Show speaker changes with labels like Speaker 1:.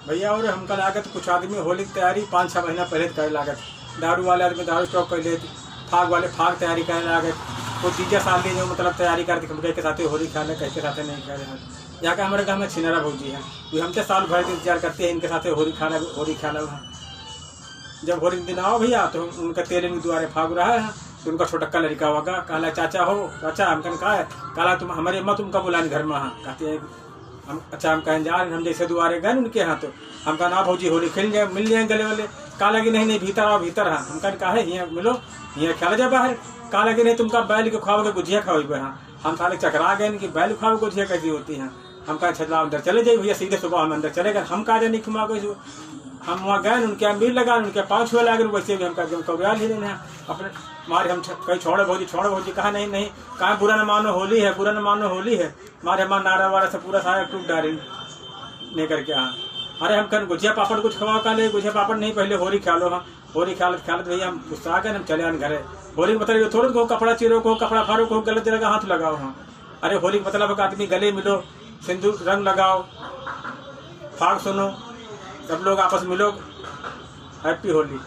Speaker 1: भैया और हमका लागत कुछ आदमी होली की तैयारी 5-6 महीना पहले करे लागत। दारू वाले आदमी दारू स्टॉक कर ले, फाग वाले फाग तैयारी करे लागत। वो तीजा साल की जो मतलब तैयारी करते कह के साथ होली खेले, कह के साथ नहीं खेले। यहाँ का हमारे गाँव में छिनारा भौजी है, वो हमसे साल भर इंतजार करते हैं इनके साथ होली खेला। जब होली के दिन आओ भैया तो उनका तेरे द्वारे फाग रहा है, तो उनका छोटक्का लड़का होगा, काला चाचा हो, चाचा हम कन कहा है काला तुम हमारे अम्मा तुमका बुलाने घर में। हाँ कहते हैं हम, अच्छा हम कहें जा हम जैसे दुआरे गए उनके यहाँ, तो हम कहा ना भौजी होली खेल जाए, मिल जाए गले वाले। काला कि नहीं भीतर आओ भीतर। हाँ हम कहा है यहाँ मिलो, यहाँ खेला जाए बाहर। काला कि नहीं तुमका बैल के खाओगे गुजिया खाओगे। हाँ हम साले चकरा गए कि बैल खाओगे गुजिया कैसी होती है। हम कहा छला अंदर चले जाइए भैया, सीधे सुबह हम अंदर चले गए। हम कहा जाए नहीं खुमा गए, हम वहाँ गए उनके यहाँ मिल लगा, उनके पाँव छुए लगे, वैसे भी हम कब्याल ही नहीं अपने मारे। हम कहीं छोड़े भौजी कहा नहीं कहा बुरा न मानो होली है, बुरा न मानो होली है। मारे हमारा नारा वारा से पूरा सारा टूट डाली नहीं करके। हाँ अरे हम कहें गुजिया पापड़ कुछ खवाओ का ले, गुजिया पापड़ नहीं पहले होली खेलो। हाँ होली खेलत भैया हम गुस्सा आ गए, हम चले आए घरे। होली मतलब थोड़ा को कपड़ा चीरो को, कपड़ा फाड़ो को, गले लगा हाथ लगाओ। हाँ अरे होली मतलब आदमी गले मिलो, सिंदूर रंग लगाओ, फाग सुनो, सब लोग आपस मिलो, हैप्पी होली।